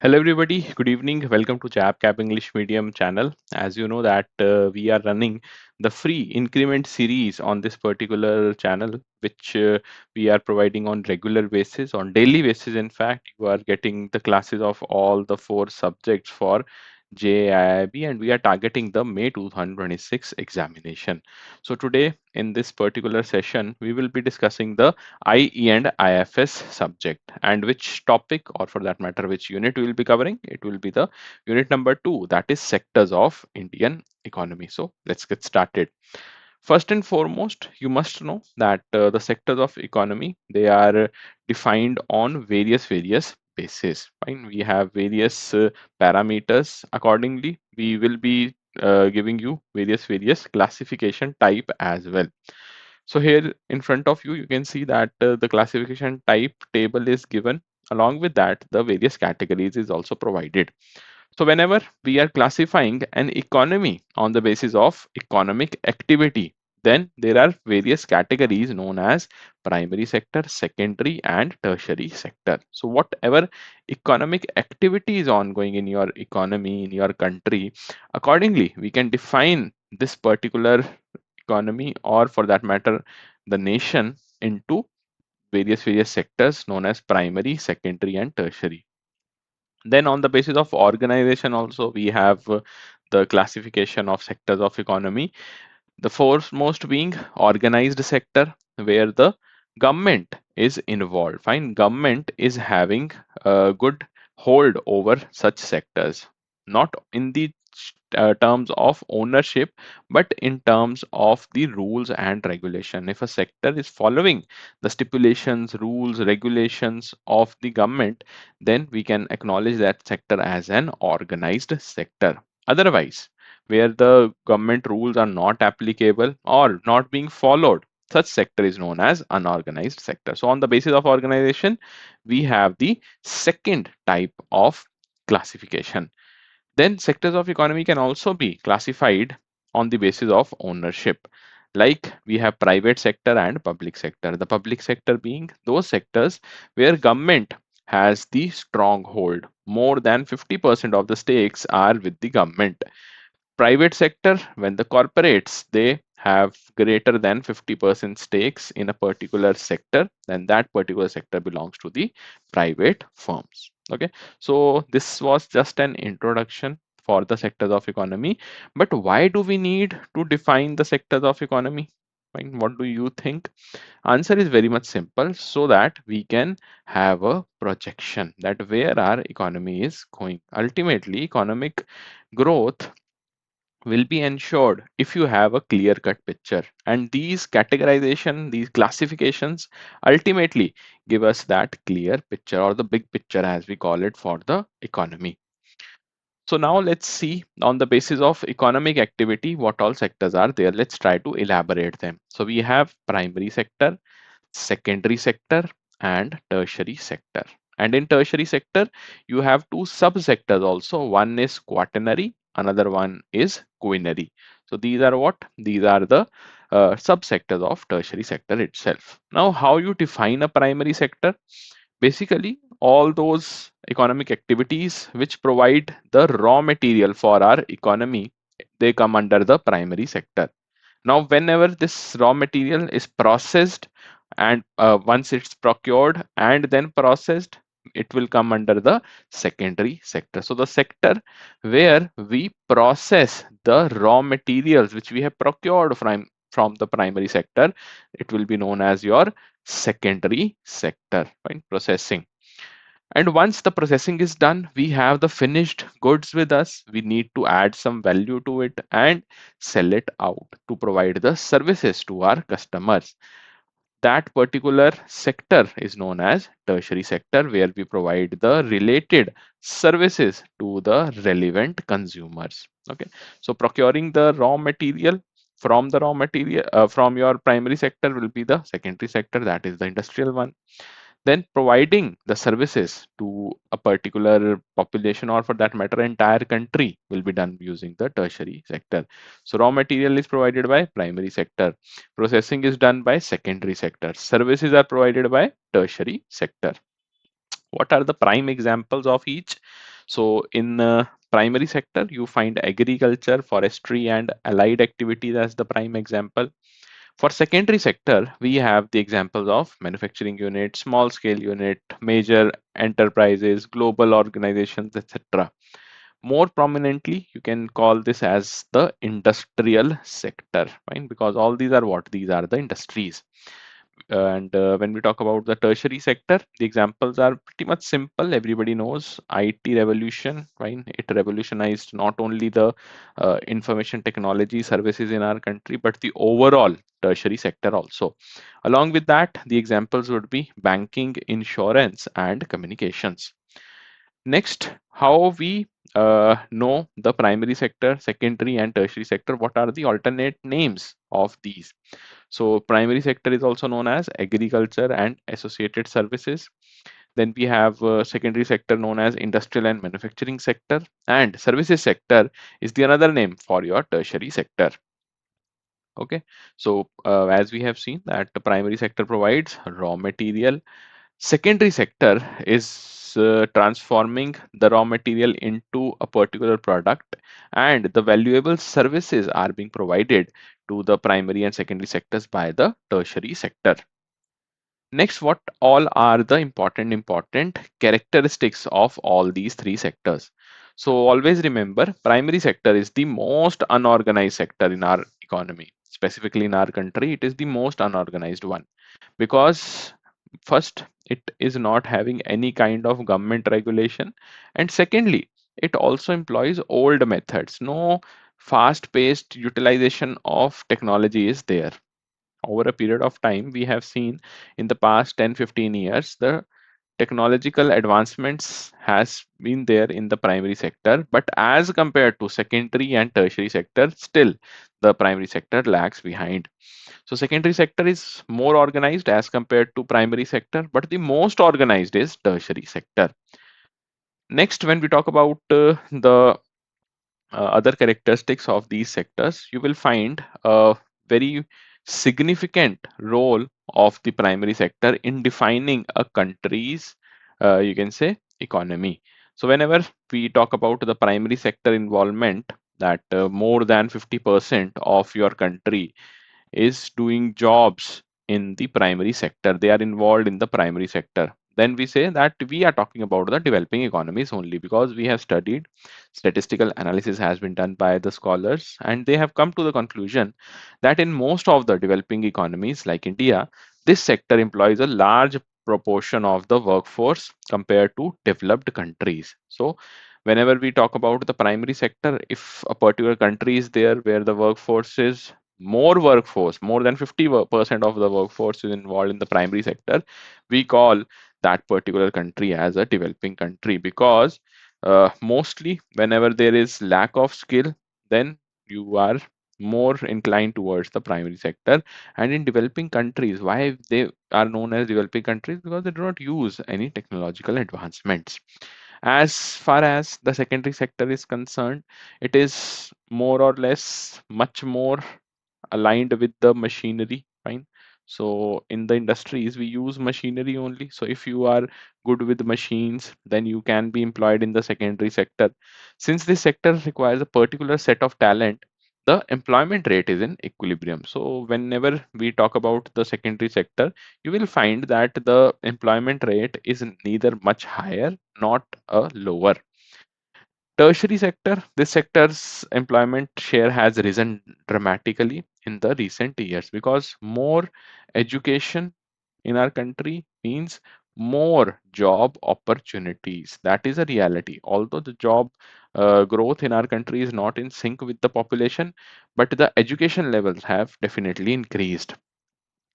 Hello everybody, good evening. Welcome to JAIIB English Medium channel. As you know that we are running the free increment series on this particular channel, which we are providing on regular basis, on daily basis. In fact, you are getting the classes of all the four subjects for JAIIB, and we are targeting the May 2026 examination. So today in this particular session, we will be discussing the IE and IFS subject, and which topic, or for that matter which unit we will be covering. It will be the unit number 2, that is sectors of Indian economy. So let's get started. First and foremost, you must know that the sectors of economy, they are defined on various bases. Fine, we have various parameters. Accordingly, we will be giving you various classification type as well. So here in front of you, you can see that the classification type table is given. Along with that, the various categories is also provided. So whenever we are classifying an economy on the basis of economic activity, then there are various categories known as primary sector, secondary, and tertiary sector. So whatever economic activity is ongoing in your economy, in your country, accordingly, we can define this particular economy, or for that matter the nation, into various sectors known as primary, secondary, and tertiary. Then on the basis of organization also, we have the classification of sectors of economy. The foremost being organized sector, where the government is involved. Fine, government is having a good hold over such sectors, not in the terms of ownership, but in terms of the rules and regulation. If a sector is following the stipulations, rules, regulations of the government, then we can acknowledge that sector as an organized sector. Otherwise, where the government rules are not applicable or not being followed, such sector is known as unorganized sector. So on the basis of organization, we have the second type of classification. Then sectors of economy can also be classified on the basis of ownership. Like we have private sector and public sector. The public sector being those sectors where government has the stronghold. More than 50% of the stakes are with the government. Private sector, when the corporates, they have greater than 50% stakes in a particular sector, then that particular sector belongs to the private firms. Okay, so this was just an introduction for the sectors of economy. But why do we need to define the sectors of economy? Fine, what do you think? Answer is very much simple, so that we can have a projection that where our economy is going. Ultimately, economic growth will be ensured if you have a clear cut picture, and these categorization, these classifications ultimately give us that clear picture, or the big picture as we call it, for the economy. So now let's see, on the basis of economic activity, what all sectors are there. Let's try to elaborate them. So we have primary sector, secondary sector, and tertiary sector. And in tertiary sector, you have two subsectors also. One is quaternary, another one is quinary. So these are what? These are the subsectors of tertiary sector itself. Now, how you define a primary sector? Basically, all those economic activities which provide the raw material for our economy, they come under the primary sector. Now, whenever this raw material is processed, and once it's procured and then processed, it will come under the secondary sector. So the sector where we process the raw materials which we have procured from the primary sector, it will be known as your secondary sector. Fine, processing. And once the processing is done, we have the finished goods with us. We need to add some value to it and sell it out to provide the services to our customers. That particular sector is known as tertiary sector, where we provide the related services to the relevant consumers. Okay, so procuring the raw material from the raw material from your primary sector will be the secondary sector, that is the industrial one. Then providing the services to a particular population, or for that matter entire country, will be done using the tertiary sector. So raw material is provided by primary sector, processing is done by secondary sector, services are provided by tertiary sector. What are the prime examples of each? So in primary sector, you find agriculture, forestry, and allied activities as the prime example. For secondary sector, we have the examples of manufacturing unit, small scale unit, major enterprises, global organizations, etc. More prominently, you can call this as the industrial sector, right? Because all these are what? These are the industries. And when we talk about the tertiary sector, the examples are pretty much simple. Everybody knows IT revolution, right? It revolutionized not only the information technology services in our country, but the overall tertiary sector also. Along with that, the examples would be banking, insurance, and communications. Next, how we know the primary sector, secondary, and tertiary sector. What are the alternate names of these? So primary sector is also known as agriculture and associated services. Then we have secondary sector known as industrial and manufacturing sector, and services sector is the another name for your tertiary sector. Okay, so as we have seen that the primary sector provides raw material, secondary sector is transforming the raw material into a particular product, and the valuable services are being provided to the primary and secondary sectors by the tertiary sector. Next, what all are the important characteristics of all these three sectors? So always remember, primary sector is the most unorganized sector in our economy. Specifically in our country, it is the most unorganized one because first, it is not having any kind of government regulation, and secondly, it also employs old methods. No fast paced utilization of technology is there. Over a period of time, we have seen in the past 10-15 years the technological advancements has been there in the primary sector, but as compared to secondary and tertiary sector, still the primary sector lags behind. So secondary sector is more organized as compared to primary sector, but the most organized is tertiary sector. Next, when we talk about the other characteristics of these sectors, you will find a very significant role of the primary sector in defining a country's, you can say, economy. So whenever we talk about the primary sector involvement, that more than 50% of your country is doing jobs in the primary sector, they are involved in the primary sector, then we say that we are talking about the developing economies only, because we have studied, statistical analysis has been done by the scholars, and they have come to the conclusion that in most of the developing economies like India, this sector employs a large proportion of the workforce compared to developed countries. So whenever we talk about the primary sector, if a particular country is there where the workforce is more, workforce more than 50% of the workforce is involved in the primary sector, we call that particular country as a developing country, because mostly whenever there is lack of skill, then you are more inclined towards the primary sector. And in developing countries, why they are known as developing countries? Because they do not use any technological advancements. As far as the secondary sector is concerned, it is more or less much more aligned with the machinery, fine. So in the industries we use machinery only, so if you are good with machines, then you can be employed in the secondary sector. Since this sector requires a particular set of talent, the employment rate is in equilibrium. So whenever we talk about the secondary sector, you will find that the employment rate is neither much higher, not a lower. Tertiary sector, this sector's employment share has risen dramatically in the recent years, because more education in our country means more job opportunities. That is a reality. Although the job growth in our country is not in sync with the population, but the education levels have definitely increased.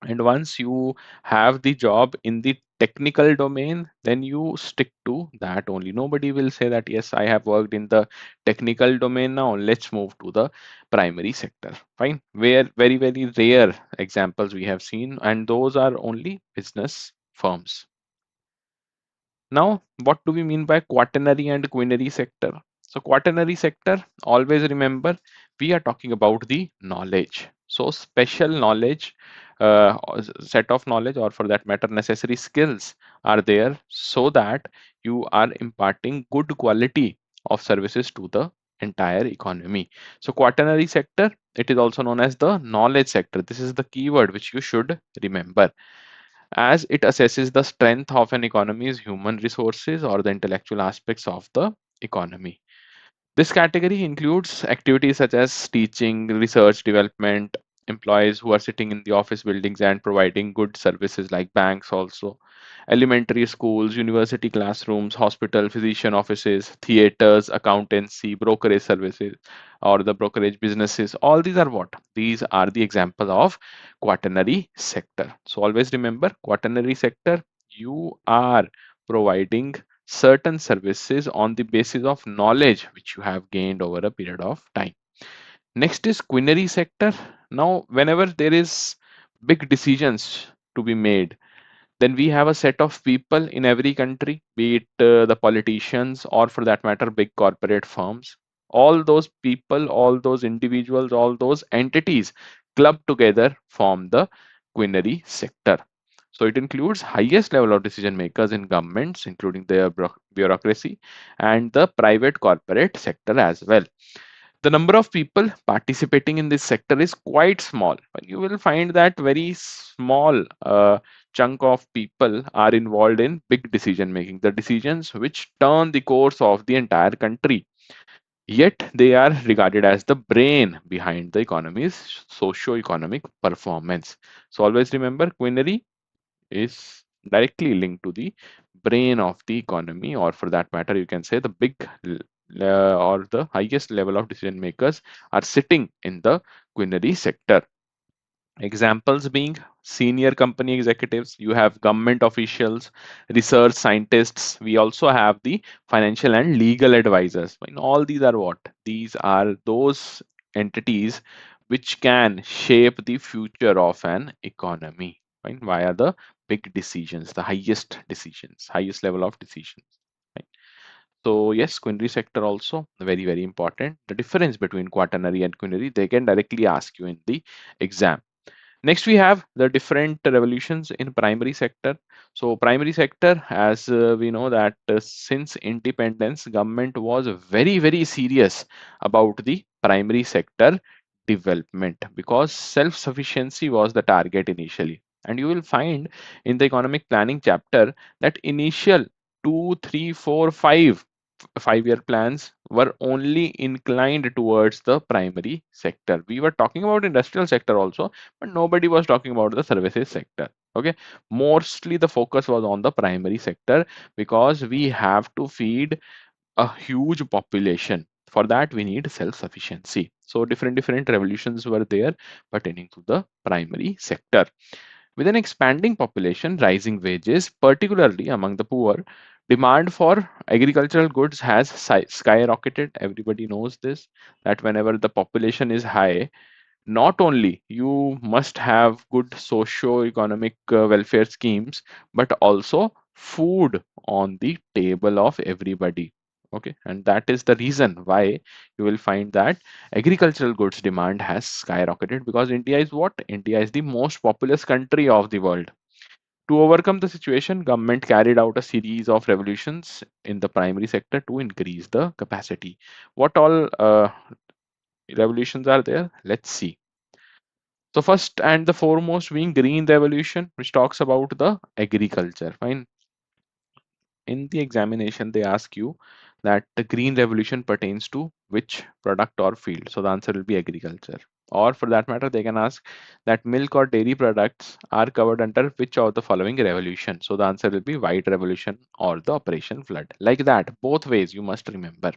And once you have the job in the technical domain, then you stick to that only. Nobody will say that, yes, I have worked in the technical domain, now let's move to the primary sector. Fine. Where very, very rare examples we have seen, and those are only business firms. Now, what do we mean by quaternary and quinary sector? So quaternary sector, always remember, We are talking about the knowledge. So special knowledge, set of knowledge, or for that matter necessary skills are there so that you are imparting good quality of services to the entire economy. So quaternary sector, it is also known as the knowledge sector. This is the keyword which you should remember, as it assesses the strength of an economy's human resources or the intellectual aspects of the economy. This category includes activities such as teaching, research, development, employees who are sitting in the office buildings and providing good services like banks also, elementary schools, university classrooms, hospital, physician offices, theaters, accountancy, brokerage services, or the brokerage businesses. All these are what? These are the example of quaternary sector. So always remember, quaternary sector, you are providing certain services on the basis of knowledge which you have gained over a period of time. Next is quinary sector. Now, whenever there is big decisions to be made, then we have a set of people in every country, be it the politicians or for that matter, big corporate firms. All those people, all those individuals, all those entities clubbed together form the quinary sector. So it includes highest level of decision makers in governments, including their bureaucracy and the private corporate sector as well. The number of people participating in this sector is quite small. You will find that very small chunk of people are involved in big decision making, the decisions which turn the course of the entire country. Yet they are regarded as the brain behind the economy's socio-economic performance. So always remember, quinary is directly linked to the brain of the economy, or for that matter, you can say the or the highest level of decision makers are sitting in the quinary sector. Examples being senior company executives, you have government officials, research scientists, we also have the financial and legal advisors. And all these are what? These are those entities which can shape the future of an economy, right? Via the big decisions, the highest decisions, highest level of decisions. Right? So yes, quinary sector also very, very important. The difference between quaternary and quinary, they can directly ask you in the exam. Next, we have the different revolutions in primary sector. So primary sector, as we know that since independence, government was very, very serious about the primary sector development because self-sufficiency was the target initially. And you will find in the economic planning chapter that initial 2, 3, 4, 5 5-year plans were only inclined towards the primary sector. We were talking about industrial sector also, but nobody was talking about the services sector. Okay, mostly the focus was on the primary sector because we have to feed a huge population. For that we need self-sufficiency. So different revolutions were there pertaining to the primary sector. With an expanding population, rising wages, particularly among the poor, demand for agricultural goods has skyrocketed. Everybody knows this, that whenever the population is high, not only you must have good socio-economic welfare schemes, but also food on the table of everybody. Okay, and that is the reason why you will find that agricultural goods demand has skyrocketed, because India is what? India is the most populous country of the world. To overcome the situation, government carried out a series of revolutions in the primary sector to increase the capacity. What all revolutions are there? Let's see. So first and the foremost being green revolution, which talks about the agriculture. Fine. In the examination, they ask you that the green revolution pertains to which product or field. So the answer will be agriculture. Or for that matter, they can ask that milk or dairy products are covered under which of the following revolution. So the answer will be white revolution or the operation flood. Like that, both ways you must remember.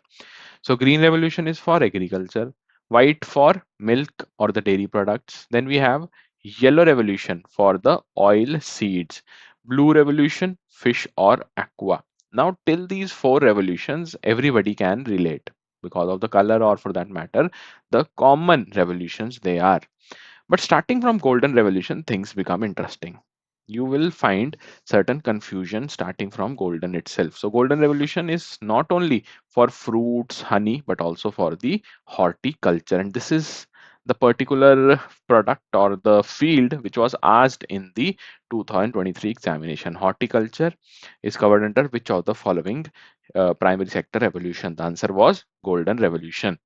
So green revolution is for agriculture, white for milk or the dairy products. Then we have yellow revolution for the oil seeds, blue revolution, fish or aqua. Now till these four revolutions, everybody can relate because of the color, or for that matter, the common revolutions they are. But starting from golden revolution, things become interesting. you will find certain confusion starting from golden itself. So golden revolution is not only for fruits, honey, but also for the horticulture. And this is the particular product or the field which was asked in the 2023 examination. Horticulture is covered under which of the following primary sector revolution? The answer was golden revolution.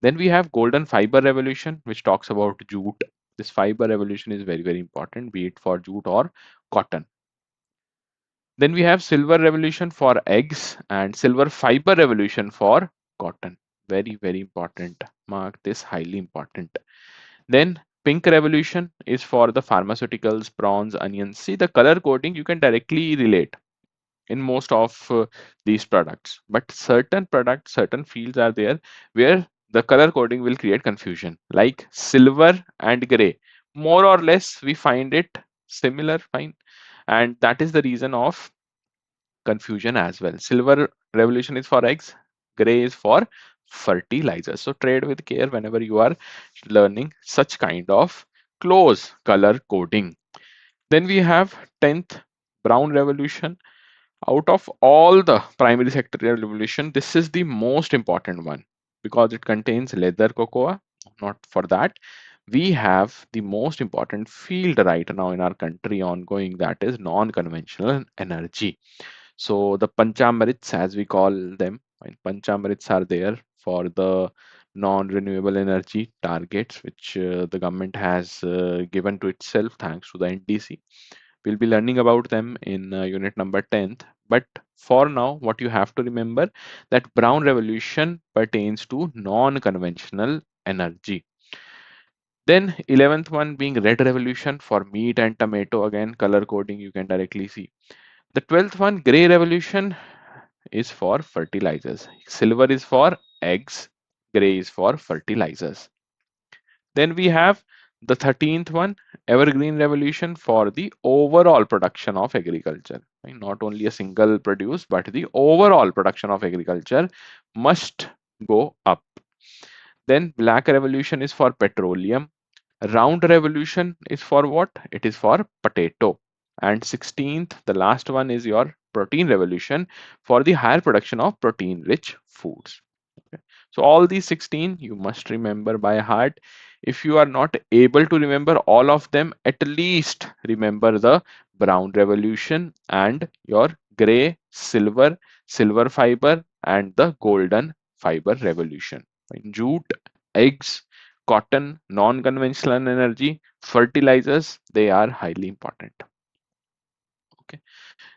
Then we have golden fiber revolution, which talks about jute. This fiber revolution is very, very important, be it for jute or cotton. Then we have silver revolution for eggs and silver fiber revolution for cotton. Very, very important. Mark this, highly important. Then pink revolution is for the pharmaceuticals, prawns, onions. See the color coding, you can directly relate in most of these products, but certain products, certain fields are there where the color coding will create confusion, like silver and gray. More or less we find it similar, fine, and that is the reason of confusion as well. Silver revolution is for eggs, gray is for fertilizers. So trade with care whenever you are learning such kind of close color coding. Then we have 10th brown revolution. Out of all the primary sector revolution, this is the most important one because it contains leather cocoa. Not for that, we have the most important field right now in our country ongoing, that is non-conventional energy. So the panchamrits, as we call them, right, panchamrits are there for the non-renewable energy targets which the government has given to itself thanks to the NDC. We'll be learning about them in unit number 10th. But for now, what you have to remember that brown revolution pertains to non-conventional energy. Then 11th one being red revolution for meat and tomato. Again, color coding you can directly see. The 12th one, gray revolution, is for fertilizers. Silver is for eggs, gray is for fertilizers. Then we have the 13th one, evergreen revolution for the overall production of agriculture. Right? Not only a single produce, but the overall production of agriculture must go up. Then black revolution is for petroleum. Round revolution is for what? It is for potato. And 16th, the last one, is your protein revolution for the higher production of protein rich foods. Okay. So all these 16 you must remember by heart. If you are not able to remember all of them, at least remember the brown revolution and your gray, silver, silver fiber, and the golden fiber revolution. Jute, eggs, cotton, non-conventional energy, fertilizers, they are highly important. Okay.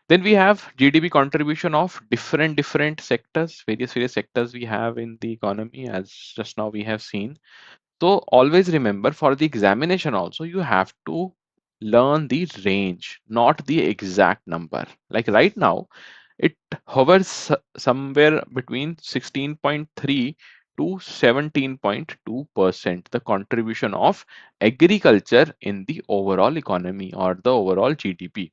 Then we have GDP contribution of different sectors, various sectors we have in the economy, as just now we have seen. So always remember for the examination also you have to learn the range, not the exact number. Like right now, it hovers somewhere between 16.3 to 17.2% the contribution of agriculture in the overall economy or the overall GDP.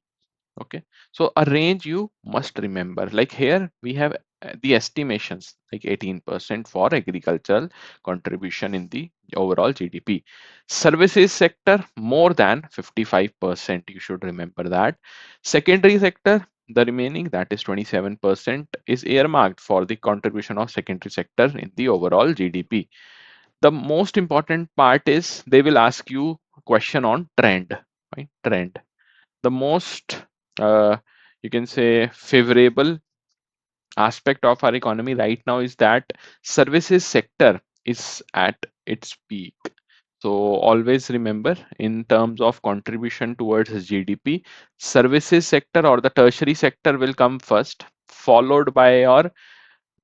Okay, so a range you must remember. Like here we have the estimations like 18% for agricultural contribution in the overall GDP. Services sector more than 55%. You should remember that. Secondary sector, the remaining, that is 27%, is earmarked for the contribution of secondary sector in the overall GDP. The most important part is they will ask you a question on trend, right? Trend. The most uh, you can say favorable aspect of our economy right now is that services sector is at its peak. So always remember, in terms of contribution towards GDP, services sector or the tertiary sector will come first, followed by your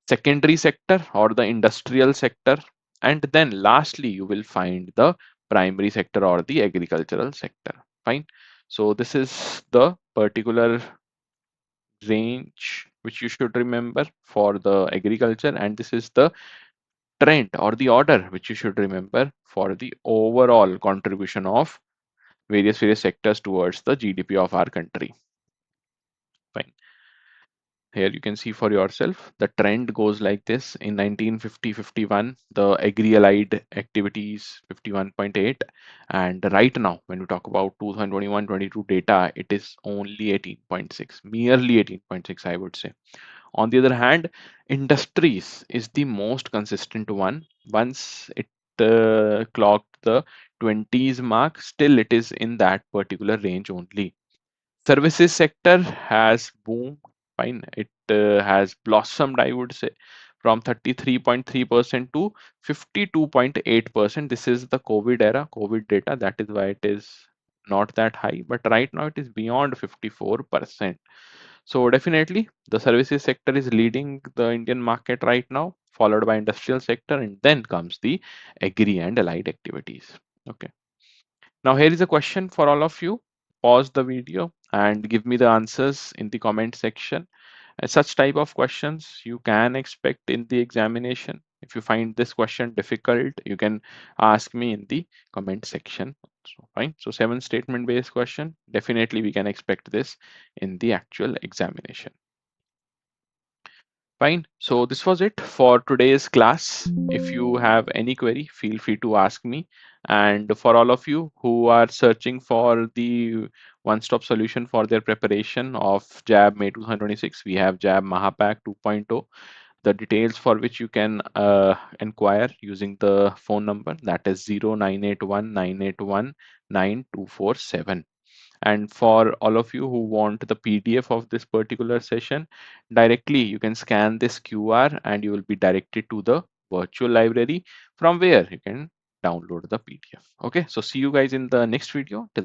secondary sector or the industrial sector, and then lastly you will find the primary sector or the agricultural sector. Fine. So this is the particular range which you should remember for the agriculture, and this is the trend or the order which you should remember for the overall contribution of various sectors towards the GDP of our country. Fine. Here you can see for yourself. The trend goes like this. In 1950-51, the agri-allied activities 51.8, and right now, when we talk about 2021-22 data, it is only 18.6, merely 18.6, I would say. On the other hand, industries is the most consistent one. Once it clocked the 20s mark, still it is in that particular range only. Services sector has boomed fine. It has blossomed, I would say, from 33.3% to 52.8%. This is the COVID era, COVID data. That is why it is not that high. But right now it is beyond 54%. So definitely the services sector is leading the Indian market right now, followed by industrial sector, and then comes the agri and allied activities. Okay. Now here is a question for all of you. Pause the video and give me the answers in the comment section. Such type of questions you can expect in the examination. If you find this question difficult, you can ask me in the comment section. So, fine. So 7 statement based question. Definitely we can expect this in the actual examination. Fine. So this was it for today's class. If you have any query, feel free to ask me. And for all of you who are searching for the one-stop solution for their preparation of JAB May 2026, we have JAB Mahapack 2.0, the details for which you can inquire using the phone number, that is 0981 981 9247. And for all of you who want the PDF of this particular session, directly you can scan this QR and you will be directed to the virtual library from where you can download the PDF. Okay, so see you guys in the next video. Till then.